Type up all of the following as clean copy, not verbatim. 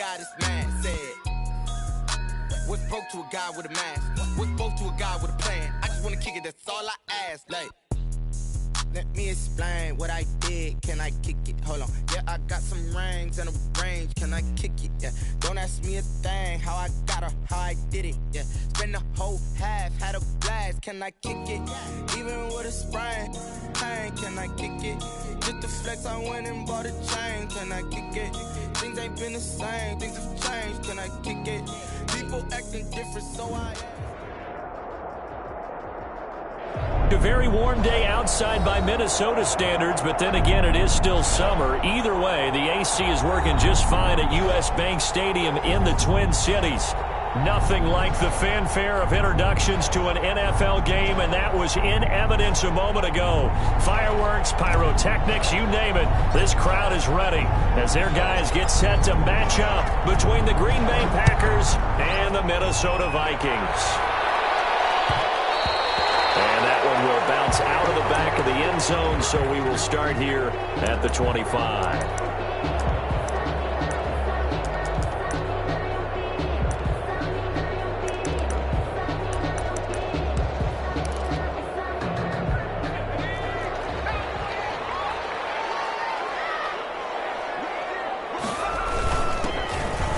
guy that's mad said, what's broke to a guy with a mask? What's broke to a guy with a plan? I just wanna kick it, that's all I ask. Like, let me explain what I did. Can I kick it? Hold on. Yeah, I got some rings and a range. Can I kick it? Yeah. Don't ask me a thing. How I got her, how I did it. Yeah. Spend the whole half, had a blast. Can I kick it? Even with a sprain, pain. Can I kick it? Just the flex, I went and bought a chain. Can I kick it? Things ain't been the same. Things have changed. Can I kick it? People acting different, so I. A very warm day outside by Minnesota standards, but then again, it is still summer. Either way, the AC is working just fine at U.S. Bank Stadium in the Twin Cities. Nothing like the fanfare of introductions to an NFL game, and that was in evidence a moment ago. Fireworks, pyrotechnics, you name it. This crowd is ready as their guys get set to match up between the Green Bay Packers and the Minnesota Vikings. And that one will bounce out of the back of the end zone, so we will start here at the 25.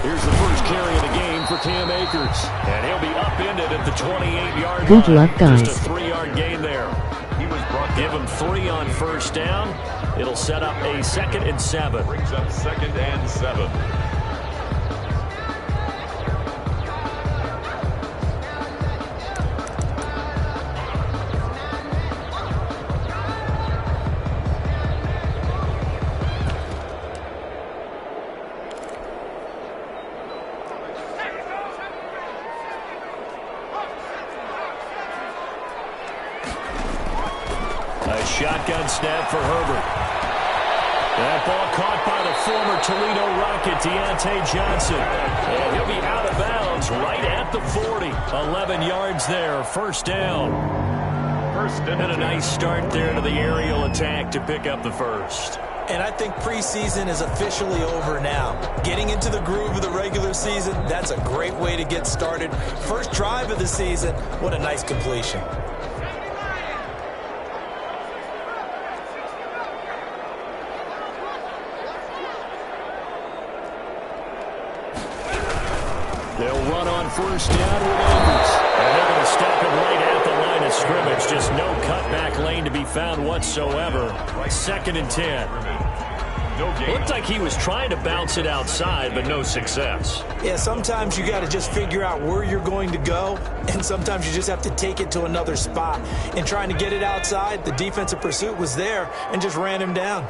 Here's the first carry of the game for Cam Akers. And he'll be upended at the 28-yard line. Good luck, guys. Just a 3-yard gain there. Give him 3 on first down. It'll set up a 2nd and 7. Brings up 2nd and 7. Shotgun snap for Herbert. That ball caught by the former Toledo Rocket, Deontay Johnson. And he'll be out of bounds right at the 40. 11 yards there, first down. And a nice start there to the aerial attack to pick up the first. And I think preseason is officially over now. Getting into the groove of the regular season, that's a great way to get started. First drive of the season, what a nice completion. They'll run on first down with Akers. And they're going to stop it right at the line of scrimmage. Just no cutback lane to be found whatsoever. 2nd and 10. Looked like he was trying to bounce it outside, but no success. Yeah, sometimes you got to just figure out where you're going to go, and sometimes you just have to take it to another spot. In trying to get it outside, the defensive pursuit was there and just ran him down.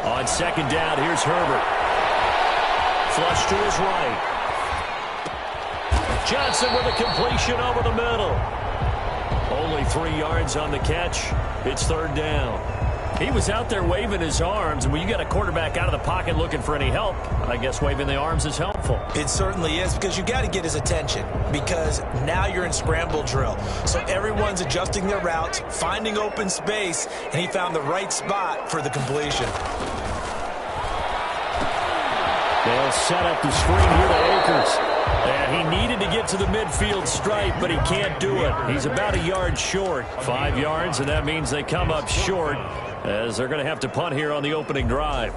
On 2nd down, here's Herbert. Flush to his right. Johnson with a completion over the middle. Only 3 yards on the catch. It's 3rd down. He was out there waving his arms, and when you got a quarterback out of the pocket looking for any help, I guess waving the arms is helpful. It certainly is, because you got to get his attention, because now you're in scramble drill. So everyone's adjusting their routes, finding open space, and he found the right spot for the completion. They'll set up the screen here to Akers. And he needed to get to the midfield stripe, but he can't do it. He's about a yard short. 5 yards, and that means they come up short as they're going to have to punt here on the opening drive.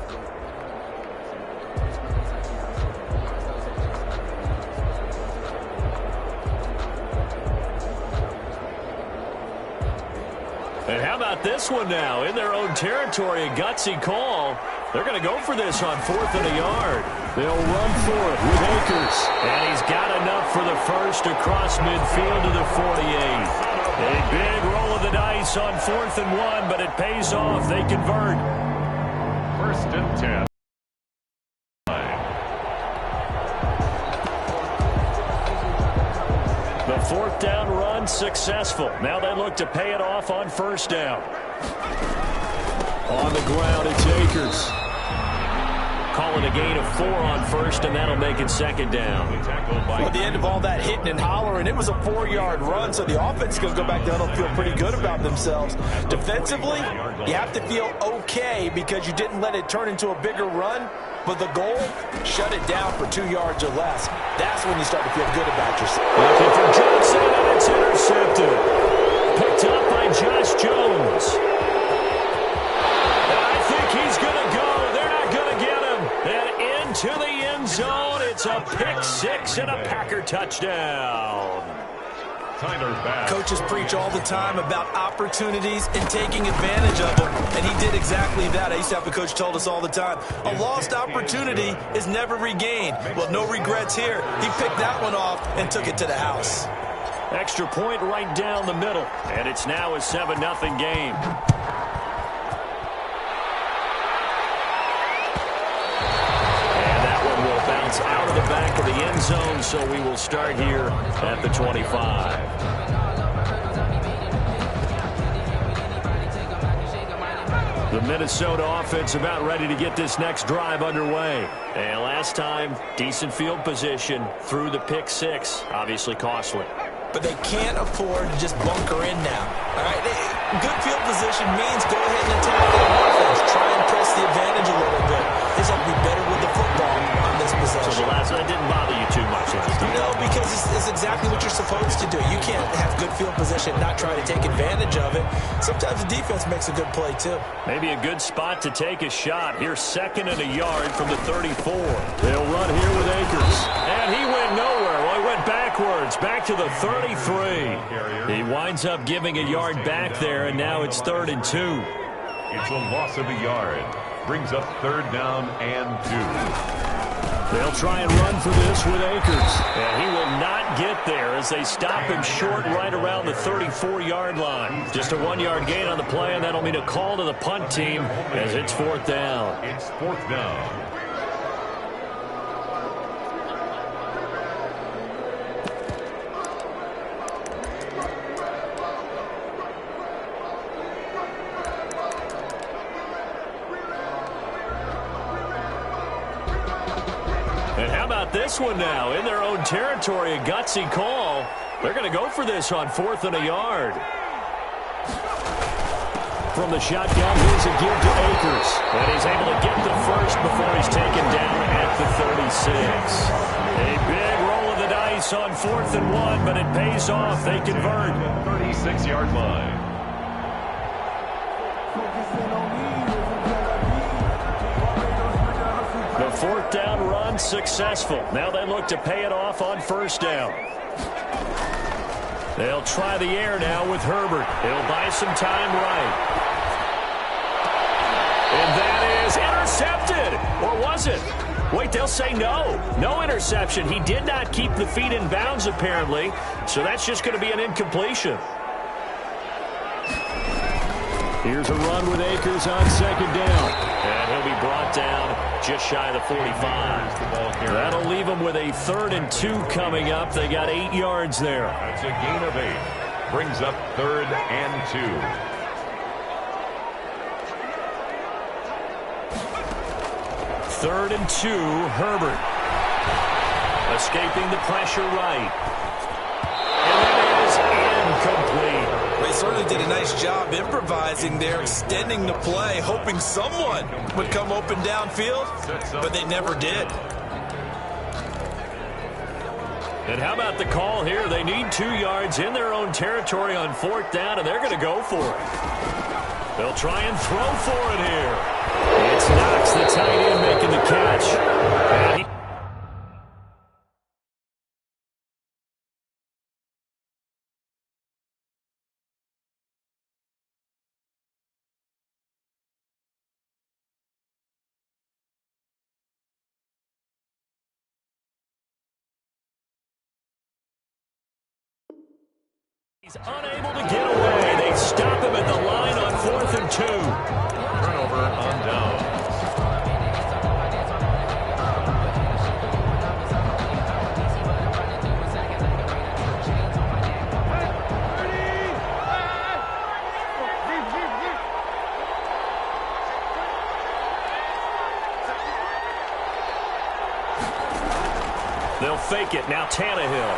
And how about this one now? In their own territory, a gutsy call. They're going to go for this on 4th and a yard. They'll run for it with Akers. And he's got enough for the first across midfield to the 48. A big roll of the dice on 4th and 1, but it pays off. They convert. 1st and 10. The 4th down run successful. Now they look to pay it off on 1st down. On the ground, it's Akers. call it a gain of 4 on first, and that'll make it second down. Well, at the end of all that hitting and hollering, it was a 4-yard run, so the offense is going to go back down and feel pretty good about themselves. Defensively, you have to feel okay because you didn't let it turn into a bigger run, but the goal, shut it down for 2 yards or less. That's when you start to feel good about yourself. Looking for Johnson, and it's intercepted. Picked up by Josh Jones. And I think he's going to go. They're not going to get him. And into the end zone, it's a pick 6 and a Packer touchdown. Coaches preach all the time about opportunities and taking advantage of them, and he did exactly that. I used to have a coach told us all the time, a lost opportunity is never regained. Well, no regrets here. He picked that one off and took it to the house. Extra point right down the middle, and it's now a 7-0 game. Out of the back of the end zone, so we will start here at the 25. The Minnesota offense about ready to get this next drive underway. And last time, decent field position through the pick 6, obviously costly. But they can't afford to just bunker in now. All right, good field position means go ahead and attack the offense. Try and press the advantage a little bit. They just have to be better with the football on this possession. So the last one didn't bother you too much last time. No, because it's exactly what you're supposed to do. You can't have good field position and not try to take advantage of it. Sometimes the defense makes a good play, too. Maybe a good spot to take a shot. Here's 2nd and a yard from the 34. They'll run here with Akers. And he went nowhere. Well, he went backwards, back to the 33. He winds up giving a yard back there, and now it's 3rd and 2. It's a loss of a yard. Brings up 3rd down and 2. They'll try and run for this with Akers. And he will not get there as they stop him short right around the 34-yard line. Just a 1-yard gain on the play, and that'll mean a call to the punt team as it's 4th down. It's 4th down. This one now in their own territory, a gutsy call. They're going to go for this on 4th and a yard. From the shotgun, here's a give to Akers. And he's able to get the first before he's taken down at the 36. A big roll of the dice on 4th and 1, but it pays off. They convert. 36-yard line. The 4th down run successful. Now they look to pay it off on 1st down. They'll try the air now with Herbert. He'll buy some time right. And that is intercepted. Or was it? Wait, they'll say no. No interception. He did not keep the feet in bounds, apparently. So that's just going to be an incompletion. Here's a run with Akers on 2nd down. And he'll be brought down just shy of the 45. That'll leave them with a 3rd and 2 coming up. They got 8 yards there. That's a gain of 8. Brings up 3rd and 2. 3rd and 2, Herbert. Escaping the pressure right. And that is incomplete. They certainly did a nice job improvising there, extending the play, hoping someone would come open downfield, but they never did. And how about the call here? They need 2 yards in their own territory on 4th down, and they're going to go for it. They'll try and throw for it here. It's Knox, the tight end, making the catch. And he's unable to get away. They stop him at the line on 4th and 2. Turnover on down. They'll fake it. Now Tannehill.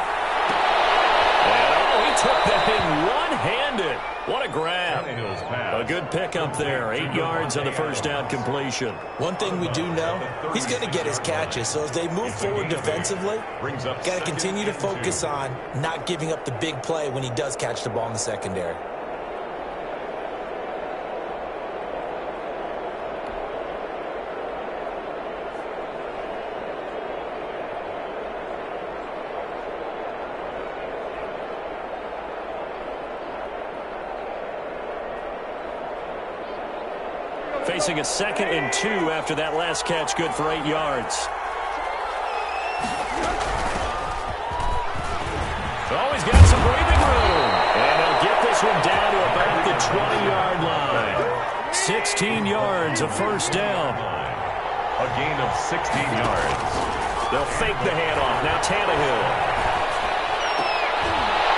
And, he took that in one-handed. What a grab. A good pickup there. 8 yards on the first down completion. One thing we do know, he's going to get his catches. So as they move forward defensively, got to continue to focus on not giving up the big play when he does catch the ball in the secondary. Facing a 2nd and 2 after that last catch, good for 8 yards. He's got some breathing room. And they'll get this one down to about the 20-yard line. 16 yards, a first down. A gain of 16 yards. They'll fake the handoff. Now Tannehill.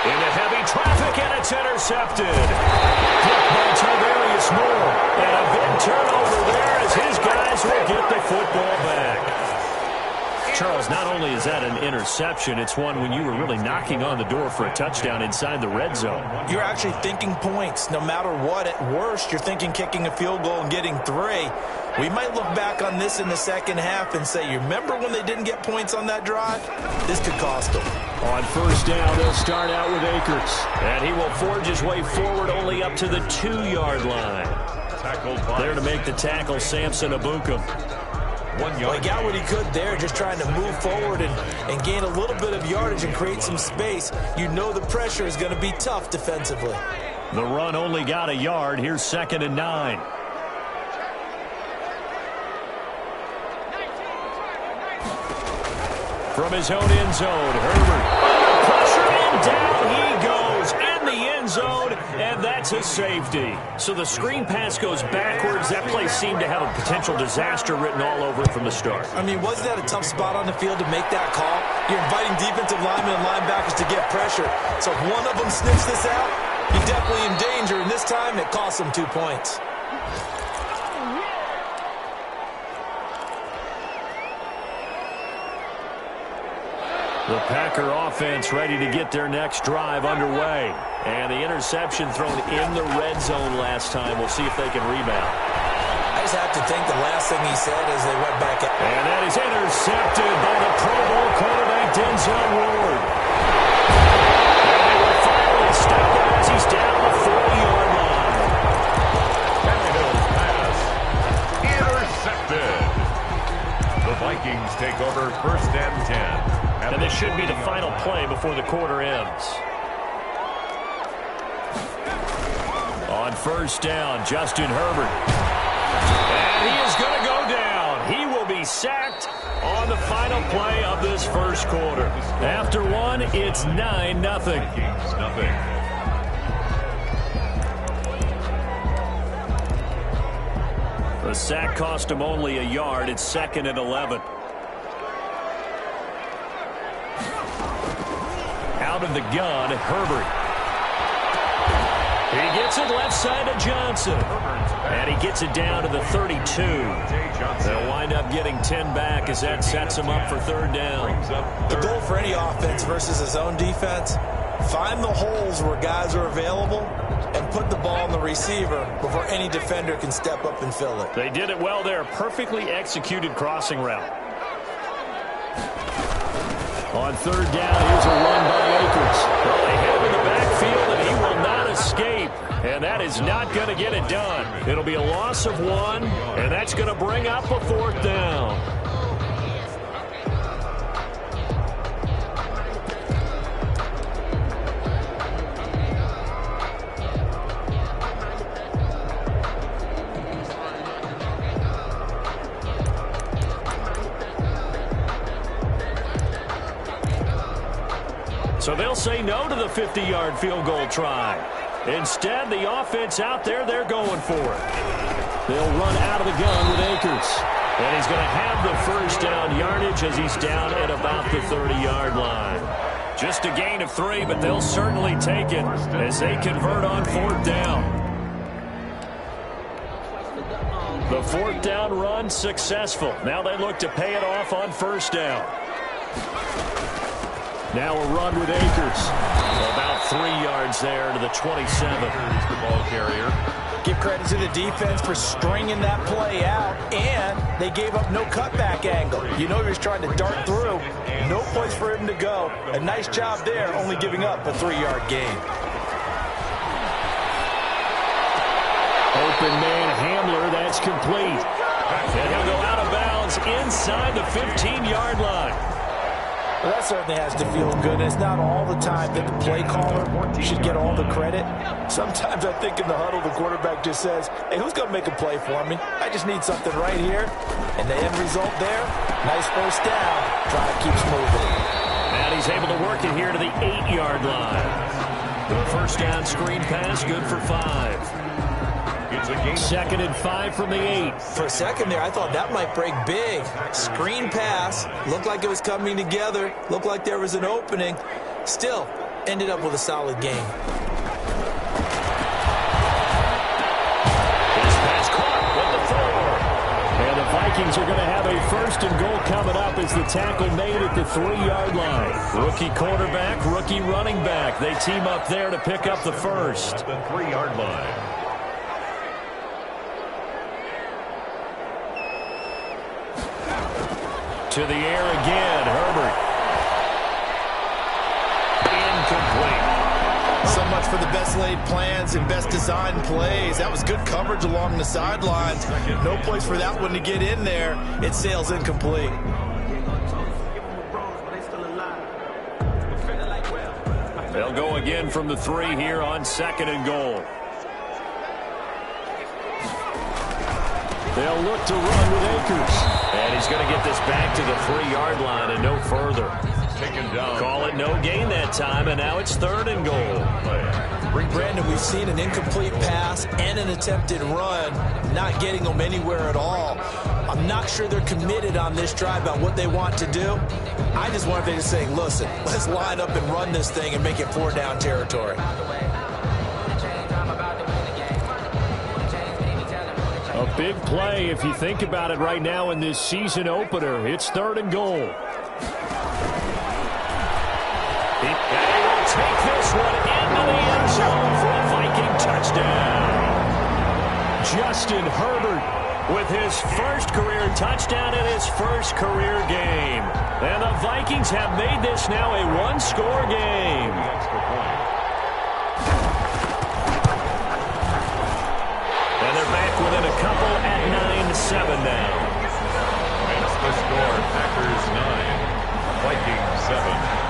Into heavy traffic, and it's intercepted. Picked by Tarvarius Moore. And a big turnover there as his guys will get the football back. Charles, not only is that an interception, it's one when you were really knocking on the door for a touchdown inside the red zone. You're actually thinking points. No matter what, at worst, you're thinking kicking a field goal and getting 3. We might look back on this in the second half and say, you remember when they didn't get points on that drive? This could cost them. On first down, they'll start out with Akers. And he will forge his way forward only up to the 2-yard line. There to make the tackle, Samson Abuka. 1 yard. Well, he got what he could there, just trying to move forward and gain a little bit of yardage and create some space. You know the pressure is going to be tough defensively. The run only got a yard. Here's 2nd and 9. From his own end zone, Herbert. Pressure and down he goes in the end zone, and that's a safety. So the screen pass goes backwards. That play seemed to have a potential disaster written all over it from the start. I mean, wasn't that a tough spot on the field to make that call? You're inviting defensive linemen and linebackers to get pressure. So if one of them sniffs this out, you're definitely in danger, and this time it costs them 2 points. The Packer offense ready to get their next drive underway. And the interception thrown in the red zone last time. We'll see if they can rebound. I just have to think the last thing he said as they went back out. And that is intercepted by the Pro Bowl quarterback, Denzel Ward. And they will finally stop him as he's down the 40-yard line. Tannehill's pass intercepted. The Vikings take over 1st and 10. And this should be the final play before the quarter ends. On first down, Justin Herbert. And he is going to go down. He will be sacked on the final play of this first quarter. After one, it's 9-0. Vikings, nothing. The sack cost him only a yard. It's 2nd and 11. Out of the gun, Herbert. He gets it left side to Johnson. And he gets it down to the 32. They'll wind up getting 10 back as that sets him up for 3rd down. The goal for any offense versus his own defense, find the holes where guys are available and put the ball on the receiver before any defender can step up and fill it. They did it well there. Perfectly executed crossing route. On 3rd down, here's a run by Akers. Well, they hit him in the backfield, and he will not escape. And that is not going to get it done. It'll be a loss of 1, and that's going to bring up a 4th down. So they'll say no to the 50-yard field goal try. Instead, the offense out there, they're going for it. They'll run out of the gun with Akers. And he's going to have the first down yardage as he's down at about the 30-yard line. Just a gain of 3, but they'll certainly take it as they convert on 4th down. The 4th down run successful. Now they look to pay it off on 1st down. Now a run with Akers. About 3 yards there to the 27. Here's the ball carrier. Give credit to the defense for stringing that play out, and they gave up no cutback angle. You know he was trying to dart through. No place for him to go. A nice job there, only giving up a 3-yard gain. Open man Hamler, that's complete. And he'll go out of bounds inside the 15-yard line. Well, that certainly has to feel good. And it's not all the time that the play caller should get all the credit. Sometimes I think in the huddle, the quarterback just says, hey, who's going to make a play for me? I just need something right here. And the end result there, nice first down. Drive keeps moving. And he's able to work it here to the 8-yard line. The first down screen pass, good for 5. It's a game. 2nd and 5 from the 8. For a second there, I thought that might break big. Screen pass. Looked like it was coming together. Looked like there was an opening. Still, ended up with a solid game. This pass caught with the 4. And the Vikings are going to have a 1st and goal coming up as the tackle made at the 3-yard line. Rookie quarterback, rookie running back. They team up there to pick up the 1st. At the 3-yard line. To the air again, Herbert. Incomplete. So much for the best laid plans and best designed plays. That was good coverage along the sidelines. No place for that one to get in there. It sails incomplete. They'll go again from the 3 here on 2nd and goal. They'll look to run with Akers. And he's going to get this back to the 3-yard line and no further. Taken down. Call it no gain that time, and now it's 3rd and goal. Brandon, we've seen an incomplete pass and an attempted run, not getting them anywhere at all. I'm not sure they're committed on this drive about what they want to do. I just wonder if they're just saying, listen, let's line up and run this thing and make it 4-down territory. A big play if you think about it right now in this season opener. It's 3rd and goal. And he will take this one into the end zone for a Viking touchdown. Justin Herbert with his first career touchdown in his first career game. And the Vikings have made this now a one-score game. And they're back within a couple at 9-7 now. And it's the score. Packers 9, Vikings 7.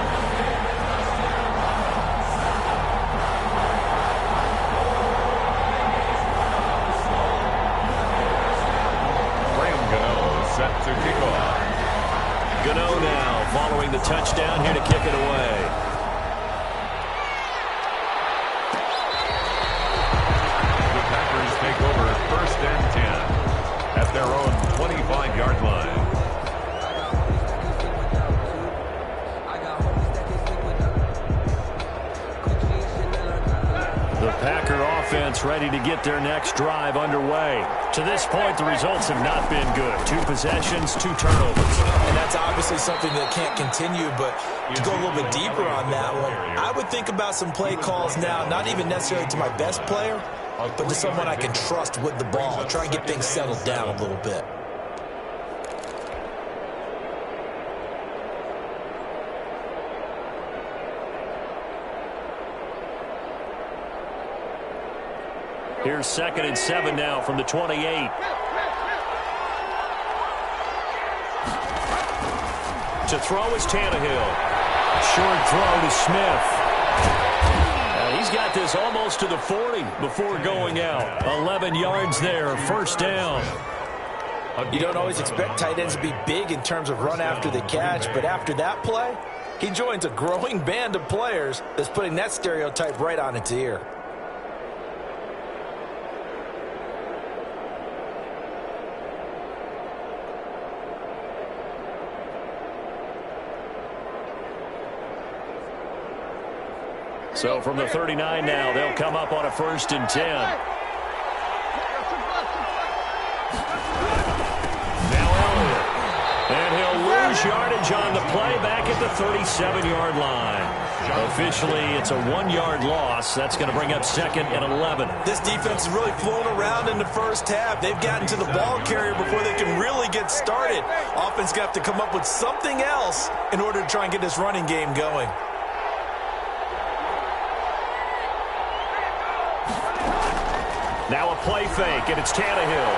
Set to kick off. Gano now following the touchdown here to kick it away. The Packers take over 1st and 10 at their own 25-yard line. The Packer offense ready to get their next drive underway. To this point, the results have not been good. 2 possessions, 2 turnovers. And that's obviously something that can't continue, but to go a little bit deeper on that one, I would think about some play calls now, not even necessarily to my best player, but to someone I can trust with the ball. Try and get things settled down a little bit. Here's 2nd and 7 now from the 28. To throw is Tannehill. Short throw to Smith. He's got this almost to the 40 before going out. 11 yards there, 1st down. You don't always expect tight ends to be big in terms of run after the catch, but after that play, he joins a growing band of players that's putting that stereotype right on its ear. So from the 39 now, they'll come up on a 1st and 10. Now Elliott. And he'll lose yardage on the play back at the 37-yard line. Officially, it's a 1-yard loss. That's going to bring up 2nd and 11. This defense is really flown around in the first half. They've gotten to the ball carrier before they can really get started. Offense got to come up with something else in order to try and get this running game going. Now a play fake, and it's Tannehill.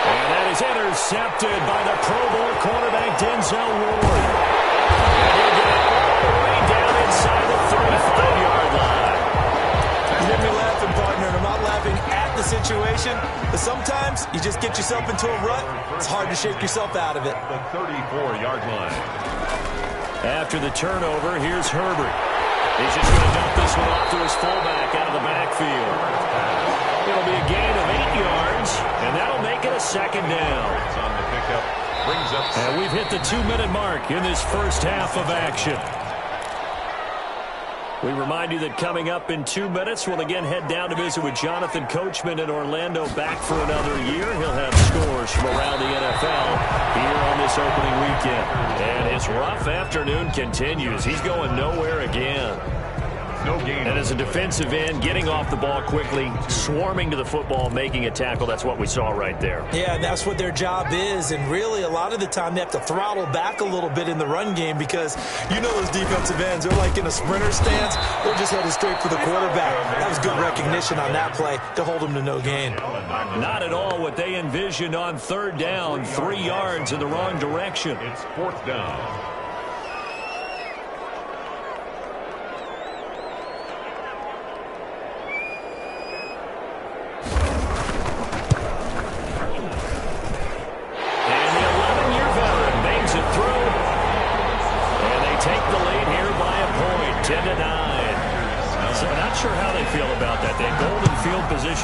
And that is intercepted by the Pro Bowl cornerback Denzel Ward. And he'll get it all the way down inside the 35-yard line. You hear me laughing, partner, and I'm not laughing at the situation, but sometimes you just get yourself into a rut. It's hard to shake yourself out of it. The 34-yard line. After the turnover, here's Herbert. He's just going to dump this one off to his fullback out of the backfield. It'll be a gain of 8 yards, and that'll make it a 2nd down. On the pickup, brings up. And we've hit the 2-minute mark in this first half of action. We remind you that coming up in 2 minutes, we'll again head down to visit with Jonathan Coachman in Orlando, back for another year. He'll have scores from around the NFL here on this opening weekend. And his rough afternoon continues. He's going nowhere again. No gain. And as a defensive end, getting off the ball quickly, swarming to the football, making a tackle, that's what we saw right there. Yeah, and that's what their job is. And really, a lot of the time, they have to throttle back a little bit in the run game because you know those defensive ends, they're like in a sprinter stance. They're just headed straight for the quarterback. That was good recognition on that play to hold him to no gain. Not at all what they envisioned on 3rd down, 3 yards in the wrong direction. It's 4th down.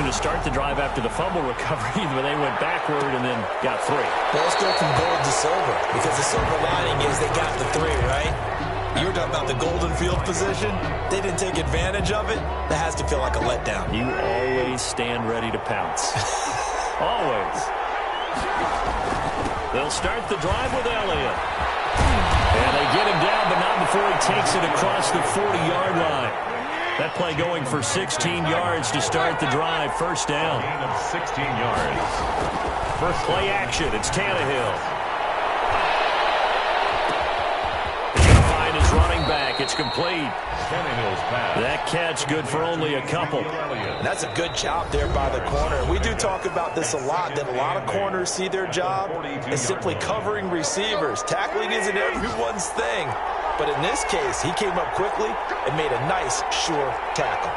To start the drive after the fumble recovery, but they went backward and then got 3. Well, let's go from gold to silver, because the silver lining is they got the 3, right? You were talking about the golden field position. They didn't take advantage of it. That has to feel like a letdown. You always stand ready to pounce. Always. They'll start the drive with Elliott. And they get him down, but not before he takes it across the 40-yard line. That play going for 16 yards to start the drive. 1st down. Gain of 16 yards. First play action. It's Tannehill. He's going to find his running back. It's complete. Tannehill's pass. That catch good for only a couple. And that's a good job there by the corner. We do talk about this a lot, that a lot of corners see their job as simply covering receivers. Tackling isn't everyone's thing. But in this case, he came up quickly and made a nice, sure tackle.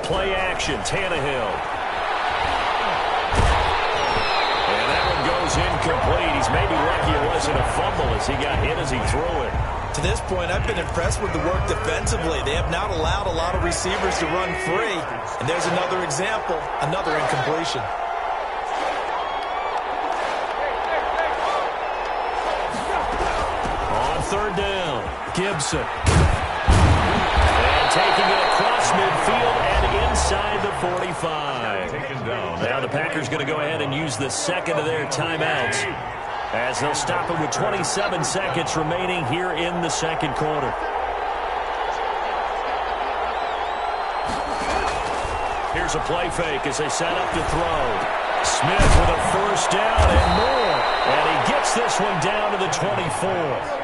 Play action, Tannehill. And that one goes incomplete. He's maybe lucky it wasn't a fumble as he got hit as he threw it. To this point, I've been impressed with the work defensively. They have not allowed a lot of receivers to run free. And there's another example, another incompletion. On 3rd down, Gibson. And taking it across midfield and inside the 45. Now the Packers going to go ahead and use the 2nd of their timeouts as they'll stop it with 27 seconds remaining here in the 2nd quarter. Here's a play fake as they set up to throw. Smith with a 1st down and more. And he gets this one down to the 24.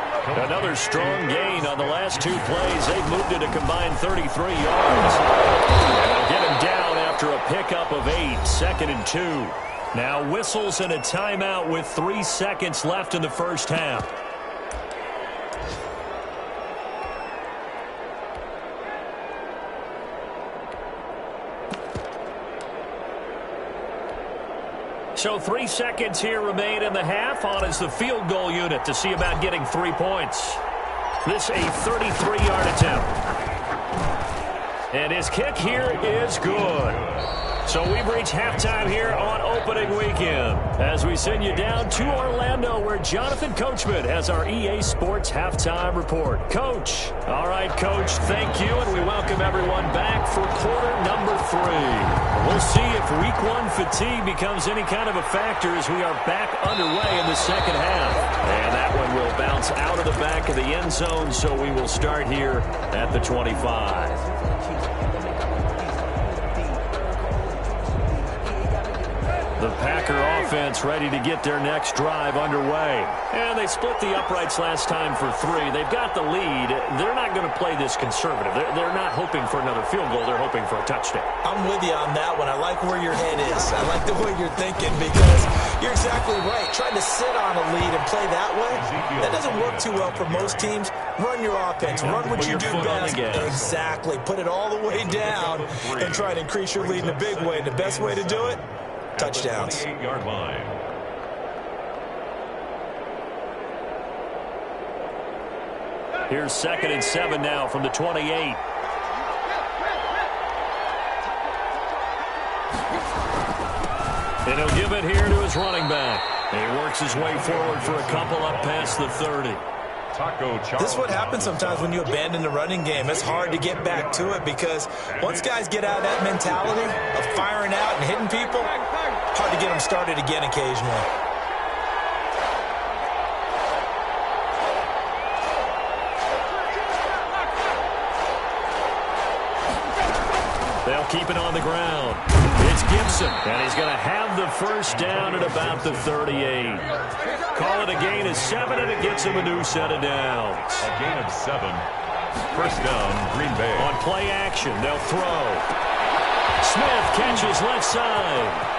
Another strong gain on the last 2 plays. They've moved it a combined 33 yards. And they'll get him down after a pickup of 8. 2nd and 2. Now whistles and a timeout with 3 seconds left in the first half. So 3 seconds here remain in the half. On is the field goal unit to see about getting 3 points. This a 33-yard attempt. And his kick here is good. So we've reached halftime here on opening weekend as we send you down to Orlando where Jonathan Coachman has our EA Sports halftime report. Coach. All right, Coach, thank you, and we welcome everyone back for quarter number 3. We'll see if week 1 fatigue becomes any kind of a factor as we are back underway in the second half. And that one will bounce out of the back of the end zone, so we will start here at the 25. The Packer offense ready to get their next drive underway. And they split the uprights last time for 3. They've got the lead. They're not going to play this conservative. They're not hoping for another field goal. They're hoping for a touchdown. I'm with you on that one. I like where your head is. I like the way you're thinking because you're exactly right. Trying to sit on a lead and play that way, that doesn't work too well for most teams. Run your offense. Run what you do best. Exactly. Put it all the way down and try to increase your lead in a big way. The best way to do it? Touchdowns. 28-yard line. Here's 2nd and 7 now from the 28. And he'll give it here to his running back. And he works his way forward for a couple up past the 30. This is what happens sometimes when you abandon the running game. It's hard to get back to it because once guys get out of that mentality of firing out and hitting people, hard to get them started again occasionally. They'll keep it on the ground. It's Gibson, and he's going to have the first down at about the 38. Call it a gain of 7, and it gets him a new set of downs. A gain of 7. First down, Green Bay. On play action, they'll throw. Smith catches left side.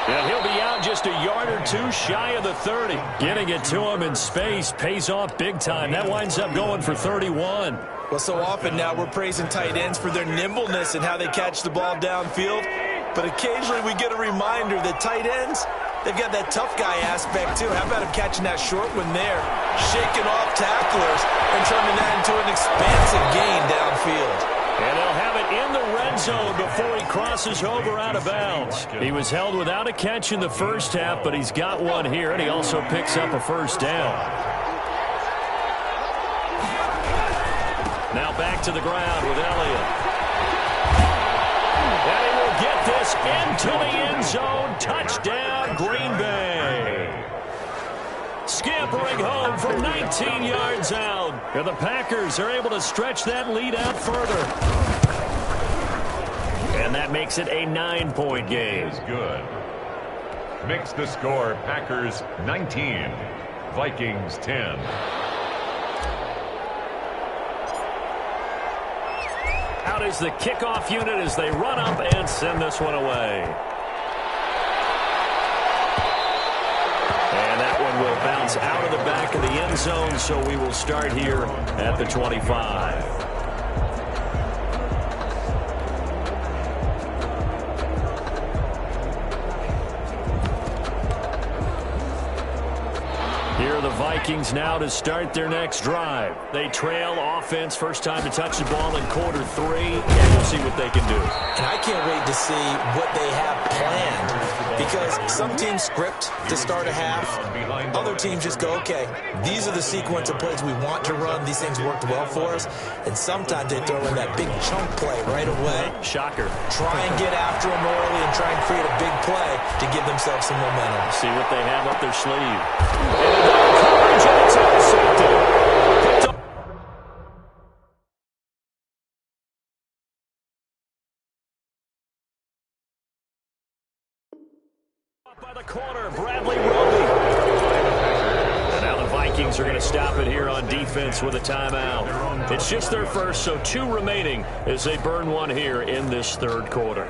And he'll be out just a yard or 2 shy of the 30. Getting it to him in space pays off big time. That winds up going for 31. Well, so often now we're praising tight ends for their nimbleness and how they catch the ball downfield. But occasionally we get a reminder that tight ends, they've got that tough guy aspect too. How about him catching that short one there, shaking off tacklers and turning that into an expansive gain downfield. And they'll have it in the red zone before he crosses over out of bounds. He was held without a catch in the first half, but he's got one here, and he also picks up a first down. Now back to the ground with Elliott. And he will get this into the end zone. Touchdown, Green Bay. Scampering home from 19 yards out. And the Packers are able to stretch that lead out further. And that makes it a 9-point game. Is good. Makes the score Packers 19, Vikings 10. Out is the kickoff unit as they run up and send this one away. And that one will bounce out of the back of the end zone, so we will start here at the 25. Here are the Vikings now to start their next drive. They trail offense, first time to touch the ball in quarter 3, and we'll see what they can do. And I can't wait to see what they have planned because some teams script to start a half. Other teams just go, okay, these are the sequence of plays we want to run. These things worked well for us. And sometimes they throw in that big chunk play right away. Shocker. Try and get after them early and try and create a big play to give themselves some momentum. See what they have up their sleeve. Coverage and it's intercepted. By the corner, Bradley Roby. And now the Vikings are going to stop it here on defense with a timeout. It's just their first, so 2 remaining as they burn one here in this third quarter.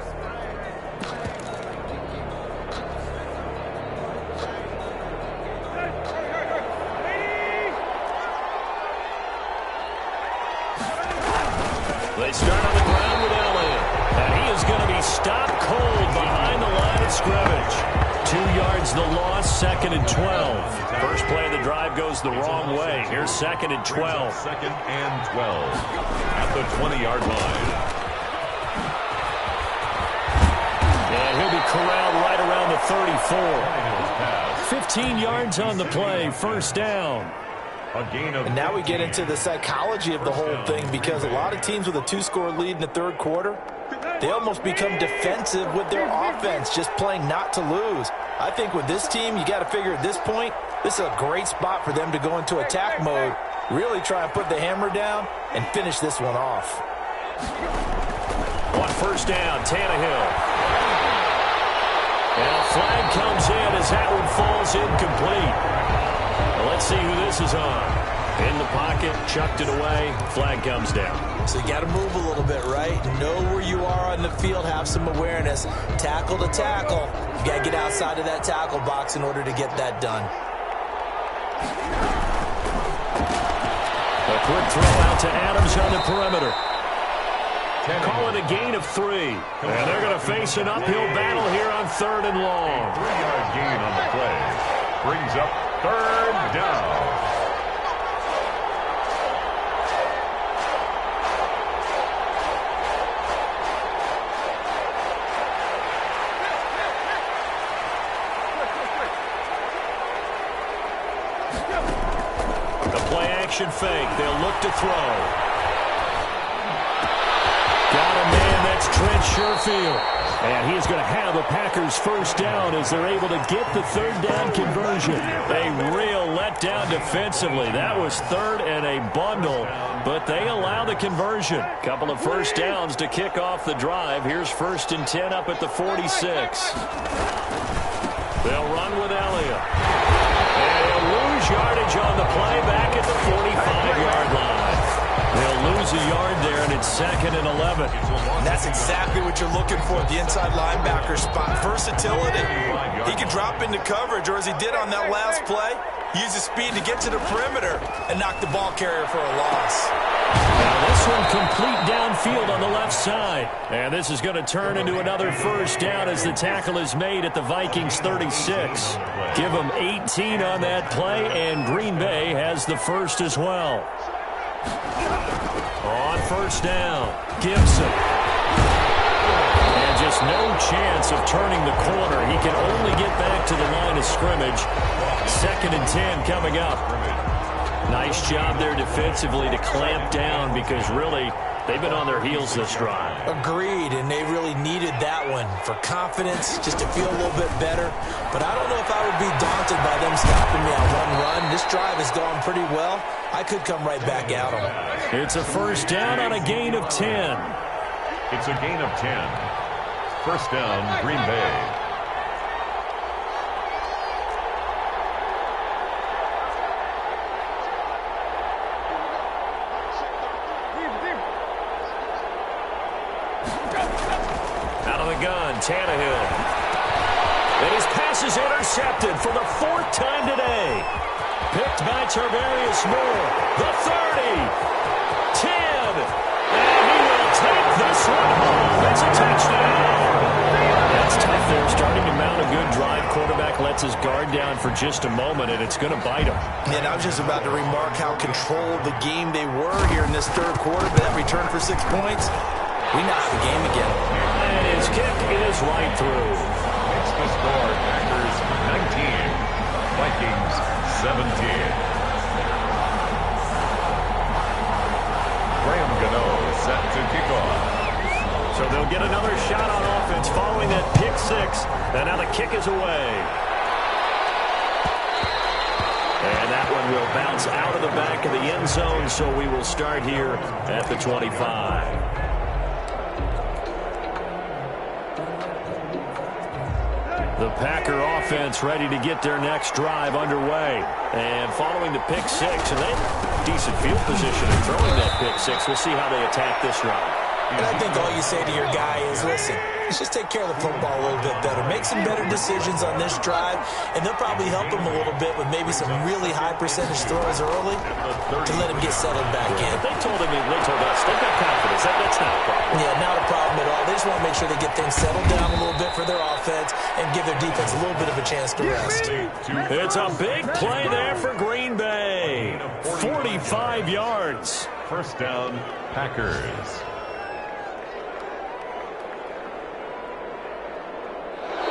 They start on the ground with Elliott. And he is going to be stopped cold behind the line of scrimmage. 2 yards the loss, 2nd and 12. First play of the drive goes the wrong way. Here's 2nd and 12. 2nd and 12 at the 20-yard line. And he'll be corralled right around the 34. 15 yards on the play, first down. And now we get into the psychology of the whole thing, because a lot of teams with a 2-score lead in the third quarter, they almost become defensive with their offense, just playing not to lose. I think with this team, you got to figure at this point, this is a great spot for them to go into attack mode, really try and put the hammer down and finish this one off. On first down, Tannehill. And a flag comes in as that one falls incomplete. Well, let's see who this is on. In the pocket, chucked it away, flag comes down. So you got to move a little bit, right? Know where you are on the field, have some awareness. Tackle to tackle. You got to get outside of that tackle box in order to get that done. A quick throw out to Adams on the perimeter. Call it a gain of 3. And they're going to face an uphill battle here on 3rd and long. 3-yard gain on the play. Brings up 3rd down. Action fake. They'll look to throw. Got a man. That's Trent Sherfield. And he is going to have a Packers first down as they're able to get the 3rd down conversion. A real letdown defensively. That was 3rd and a bundle, but they allow the conversion. Couple of first downs to kick off the drive. Here's 1st and 10 up at the 46. They'll run with Elliott. And he'll lose yardage on the play back at the 45-yard line. They'll lose a yard there, and it's 2nd and 11. And that's exactly what you're looking for at the inside linebacker spot. Versatility. He can drop into coverage, or as he did on that last play, use his speed to get to the perimeter and knock the ball carrier for a loss. Now this one complete downfield on the left side. And this is going to turn into another first down as the tackle is made at the Vikings 36. Give them 18 on that play, and Green Bay has the first as well. On first down, Gibson. And just no chance of turning the corner. He can only get back to the line of scrimmage. 2nd and 10 coming up. Nice job there defensively to clamp down, because really they've been on their heels this drive. Agreed, and they really needed that one for confidence, just to feel a little bit better. But I don't know if I would be daunted by them stopping me on one run. This drive has gone pretty well. I could come right back at them. It's a first down on a gain of 10. It's a gain of 10. First down, Green Bay. Tannehill. And his pass is intercepted for the 4th time today. Picked by Tarvarius Moore. The 30. 10. And he will take this one home. It's a touchdown. That's tough there. Starting to mount a good drive. Quarterback lets his guard down for just a moment, and it's going to bite him. And I was just about to remark how controlled the game they were here in this third quarter. But that return for 6 points, we now have the game again. And his kick is right through. It's the score. Packers 19. Vikings 17. Graham Gano set to kick off. So they'll get another shot on offense following that pick 6. And now the kick is away. And that one will bounce out of the back of the end zone, so we will start here at the 25. The Packer offense ready to get their next drive underway. And following the pick 6, and they decent field position in throwing that pick 6. We'll see how they attack this drive. And I think all you say to your guy is, listen, let's just take care of the football a little bit better. Make some better decisions on this drive, and they'll probably help him a little bit with maybe some really high percentage throws early to let him get settled back in. They told us they've got confidence. That's not a problem. Yeah, not a problem at all. They just want to make sure they get things settled down a little bit for their offense and give their defense a little bit of a chance to rest. It's a big play there for Green Bay. 45 yards. First down, Packers.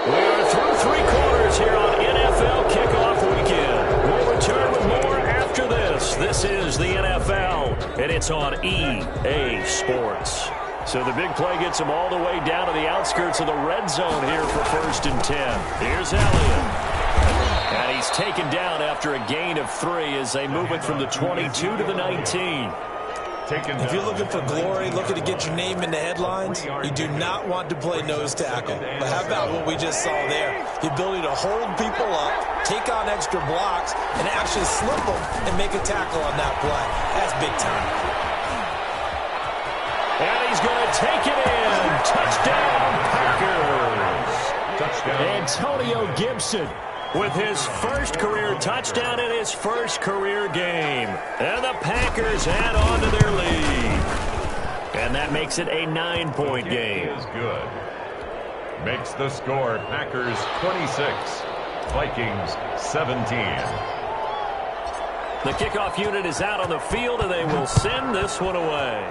We are through three quarters here on NFL Kickoff Weekend. We'll return with more after this. This is the NFL, and it's on EA Sports. So the big play gets them all the way down to the outskirts of the red zone here for 1st and 10. Here's Elliott. And he's taken down after a gain of 3 as they move it from the 22 to the 19. If you're looking for glory, looking to get your name in the headlines, you do not want to play nose tackle. But how about what we just saw there? The ability to hold people up, take on extra blocks, and actually slip them and make a tackle on that play. That's big time. And he's going to take it in. Touchdown, Packers. Touchdown. Antonio Gibson with his first career touchdown in his first career game. And the Packers add on to their lead. And that makes it a 9-point game. Is good. Makes the score Packers 26, Vikings 17. The kickoff unit is out on the field, and they will send this one away.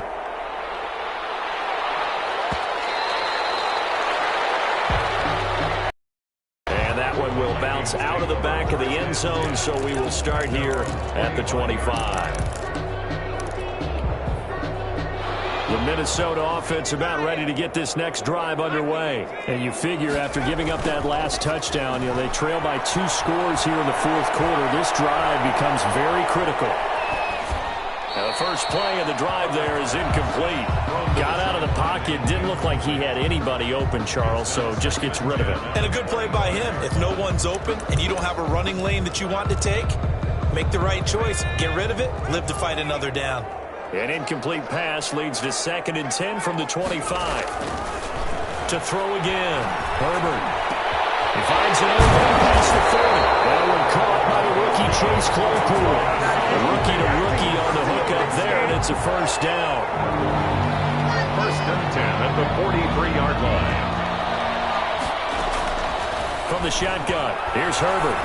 Will bounce out of the back of the end zone, so we will start here at the 25. The Minnesota offense about ready to get this next drive underway. And you figure after giving up that last touchdown, they trail by 2 scores here in the 4th quarter. This drive becomes very critical. Now the first play of the drive there is incomplete. Got out of the pocket, didn't look like he had anybody open, Charles, so just gets rid of it. And a good play by him. If no one's open and you don't have a running lane that you want to take, make the right choice. Get rid of it, live to fight another down. An incomplete pass leads to 2nd and 10 from the 25. To throw again, Herbert. He finds an opening past the 40. That one caught by the rookie Chase Claypool. A rookie to rookie on the hook up there, and it's a first down. 1st and 10 at the 43-yard line. From the shotgun, here's Herbert.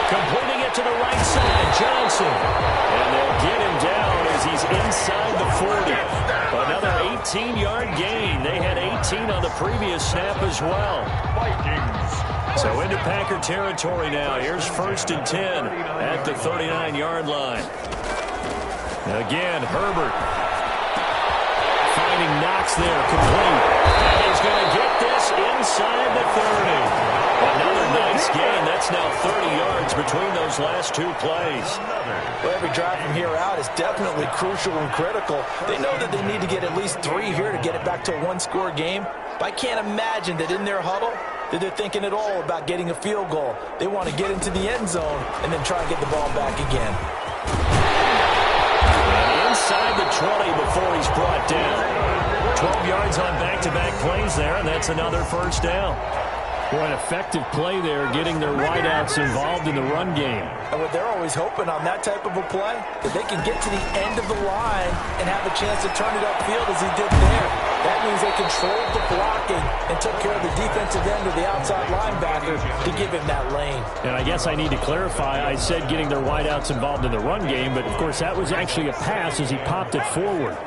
Completing it to the right side, Johnson. And they'll get him down as he's inside the 40. Another 18-yard gain. They had 18 on the previous snap as well. Vikings. So into Packer territory now. Here's 1st and 10 at the 39-yard line. Again, Herbert. Finding Knox there, complete. And he's going to get this inside the 30. Another nice gain. That's now 30 yards between those last 2 plays. Well, every drive from here out is definitely crucial and critical. They know that they need to get at least 3 here to get it back to a 1-score game. But I can't imagine that in their huddle that they're thinking at all about getting a field goal. They want to get into the end zone and then try and get the ball back again. And inside the 20 before he's brought down. 12 yards on back-to-back plays there, and that's another first down. Boy, an effective play there, getting their wideouts involved in the run game. And what they're always hoping on that type of a play, that they can get to the end of the line and have a chance to turn it upfield as he did there. That means they controlled the blocking and took care of the defensive end of the outside linebacker to give him that lane. And I guess I need to clarify, I said getting their wideouts involved in the run game, but of course that was actually a pass as he popped it forward.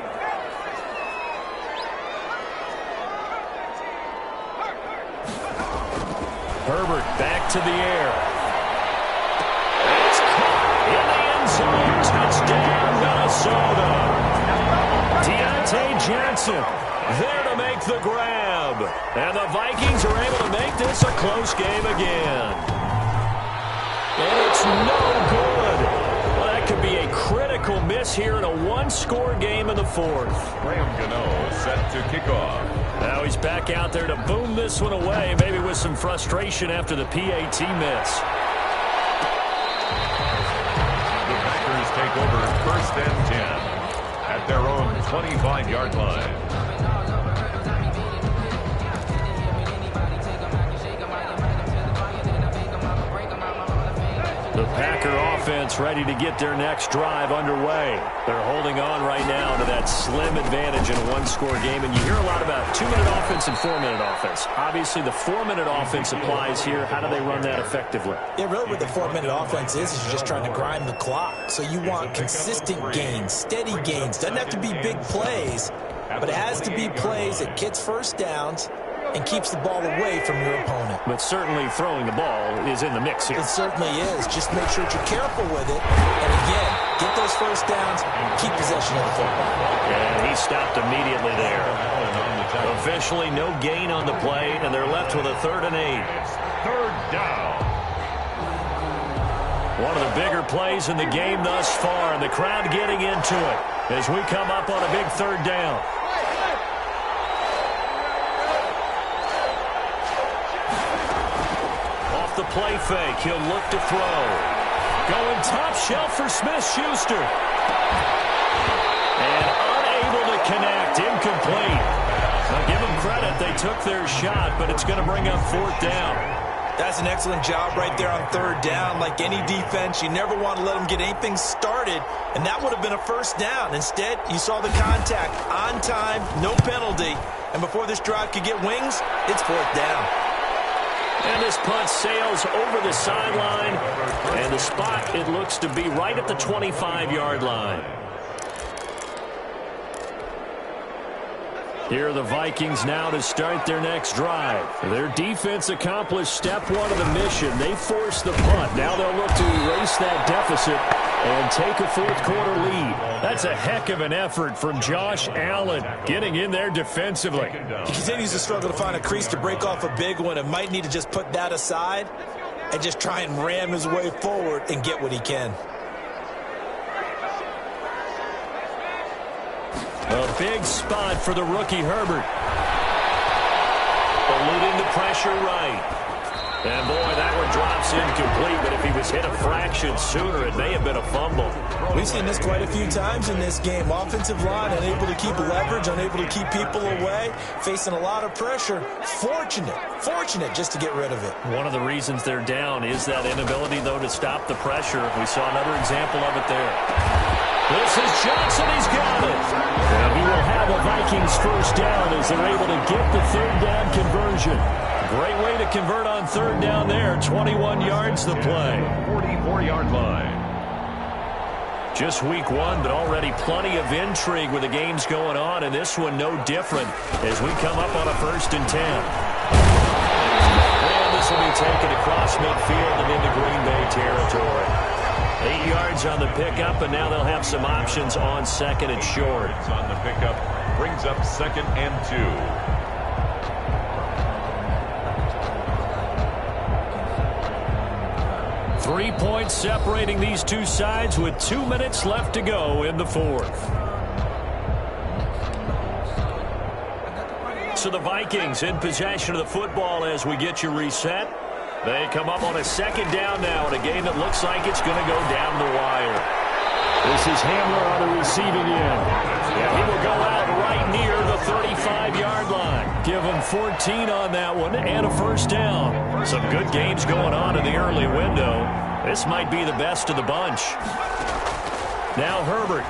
Herbert back to the air. It's caught in the end zone. Touchdown, Minnesota. Deontay Johnson there to make the grab. And the Vikings are able to make this a close game again. And it's no good. Well, that could be a critical miss here in a 1-score game in the 4th. Graham Gano set to kick off. Now he's back out there to boom this one away, maybe with some frustration after the PAT miss. The Packers take over 1st and 10 at their own 25-yard line. The Packer offense ready to get their next drive underway. They're holding on right now to that slim advantage in a one-score game. And you hear a lot about 2-minute offense and 4-minute offense. Obviously, the 4-minute offense applies here. How do they run that effectively? Yeah, really what the 4-minute offense is you're just trying to grind the clock. So you want consistent gains, steady gains. Doesn't have to be big plays, but it has to be plays that gets first downs and keeps the ball away from your opponent. But certainly throwing the ball is in the mix here. It certainly is. Just make sure that you're careful with it. And again, get those first downs, keep possession of the football. And he stopped immediately there. Officially no gain on the play, and they're left with a 3rd and 8. Third down. One of the bigger plays in the game thus far, and the crowd getting into it as we come up on a big 3rd down. The play fake. He'll look to throw. Going top shelf for Smith-Schuster. And unable to connect. Incomplete. Now give them credit. They took their shot, but it's going to bring up 4th down. That's an excellent job right there on 3rd down. Like any defense, you never want to let them get anything started, and that would have been a first down. Instead, you saw the contact on time, no penalty, and before this drive could get wings, it's 4th down. And this punt sails over the sideline, and the spot, it looks to be right at the 25-yard line. Here are the Vikings now to start their next drive. Their defense accomplished step 1 of the mission. They forced the punt. Now they'll look to erase that deficit and take a 4th quarter lead. That's a heck of an effort from Josh Allen getting in there defensively. He continues to struggle to find a crease to break off a big one and might need to just put that aside and just try and ram his way forward and get what he can. A big spot for the rookie Herbert. Eluding the pressure right. And boy, that one drops incomplete, but if he was hit a fraction sooner, it may have been a fumble. We've seen this quite a few times in this game. Offensive line unable to keep leverage, unable to keep people away, facing a lot of pressure. Fortunate just to get rid of it. One of the reasons they're down is that inability, though, to stop the pressure. We saw another example of it there. This is Johnson. He's got it. And he will have a Vikings first down as they're able to get the 3rd down conversion. Great way to convert on 3rd down there. 21 yards the play. 44-yard line. Just week 1, but already plenty of intrigue with the games going on, and this one no different as we come up on a 1st and 10. And this will be taken across midfield and into Green Bay territory. 8 yards on the pickup, and now they'll have some options on 2nd and short. On the pickup, brings up 2nd and 2. 3 points separating these two sides with 2 minutes left to go in the 4th. So the Vikings in possession of the football as we get you reset. They come up on a 2nd down now in a game that looks like it's going to go down the wire. This is Hamler on the receiving end. And he will go out right near the 35-yard line. Give him 14 on that one and a first down. Some good games going on in the early window. This might be the best of the bunch. Now Herbert.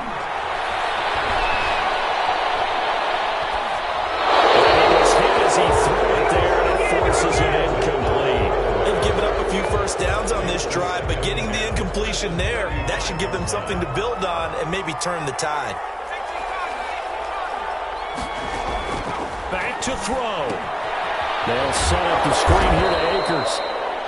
He was hit as he threw it there, and it forces it incomplete. They've given up a few first downs on this drive, but getting the incompletion there, that should give them something to build on and maybe turn the tide. Back to throw. They'll set up the screen here to Akers.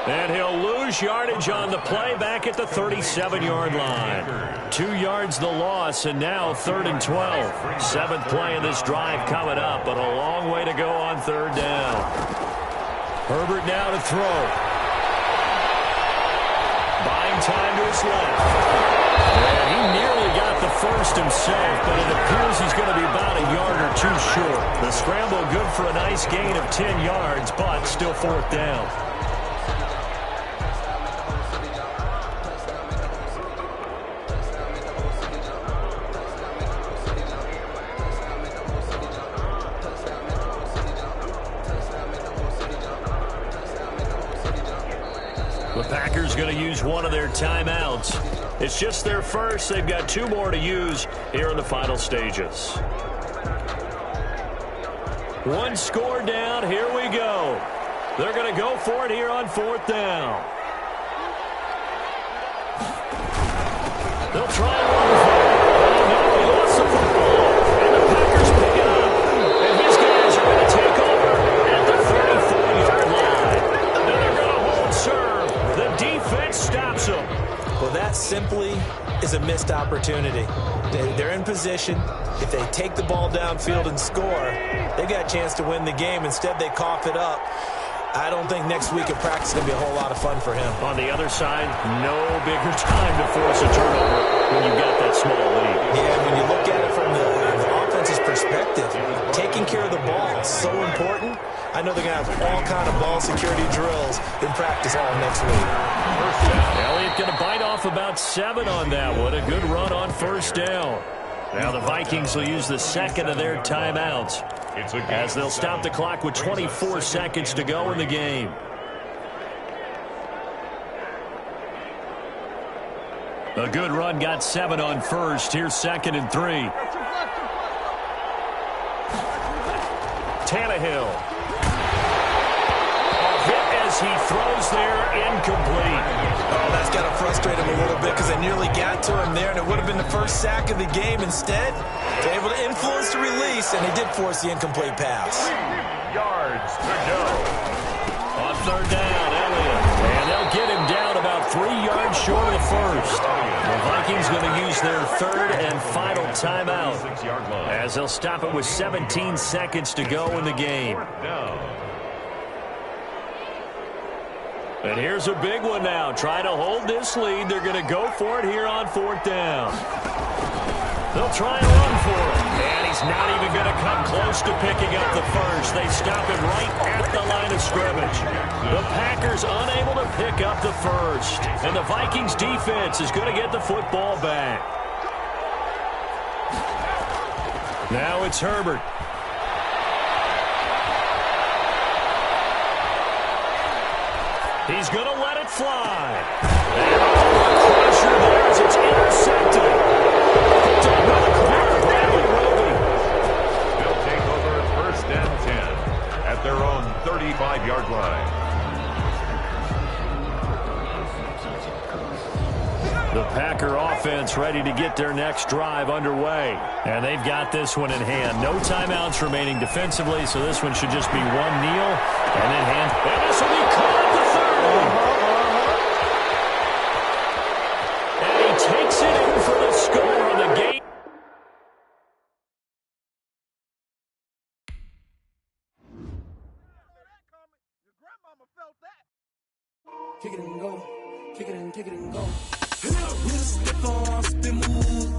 And he'll lose yardage on the play back at the 37-yard line. 2 yards the loss, and now 3rd and 12. 7th play of this drive coming up, but a long way to go on 3rd down. Herbert now to throw. Buying time to his left. And he nearly got the first himself, but it appears he's going to be about a yard or 2 short. The scramble good for a nice gain of 10 yards, but still 4th down. is going to use one of their timeouts. It's just their first. They've got 2 more to use here in the final stages. 1 score down. Here we go. They're going to go for it here on 4th down. They'll try and run for it. Oh, no, he lost the football. And the Packers pick it up. And his guys are going to take over at the 34-yard line. And they're going to hold serve. The defense stops them. Well, that simply is a missed opportunity. They're in position. If they take the ball downfield and score, they've got a chance to win the game. Instead, they cough it up. I don't think next week at practice is going to be a whole lot of fun for him. On the other side, no bigger time to force a turnover when you've got that small lead. Yeah, when you look at it from the offense's perspective, taking care of the ball is so important. I know they're going to have all kind of ball security drills in practice all next week. Elliott going to bite off about 7 on that one. A good run on 1st down. Now the Vikings will use the second of their timeouts as they'll stop the clock with 24 seconds to go in the game. A good run got 7 on 1st. Here's 2nd and 3. Tannehill. A hit as he throws there, incomplete. Oh, that's got to frustrate him a little bit because they nearly got to him there, and it would have been the first sack of the game. Instead, they're able to influence the release, and they did force the incomplete pass. 3 yards to go. On 3rd down, Elliott. And they'll get him down about 3 yards short of the first. The Vikings going to use their 3rd and final timeout as they'll stop it with 17 seconds to go in the game. And here's a big one now. Trying to hold this lead. They're going to go for it here on 4th down. They'll try and run for it. And he's not even going to come close to picking up the first. They stop him right at the line of scrimmage. The Packers unable to pick up the first. And the Vikings defense is going to get the football back. Now it's Herbert. He's going to let it fly. And crusher there as it's intercepted. They'll take over 1st and 10 at their own 35-yard line. The Packer offense ready to get their next drive underway. And they've got this one in hand. No timeouts remaining defensively, so this one should just be 1 kneel and then hand. And this will be caught at the 30. And he takes it in for the score on the game. Kick it and go. Kick it and go. We'll step on, spin move.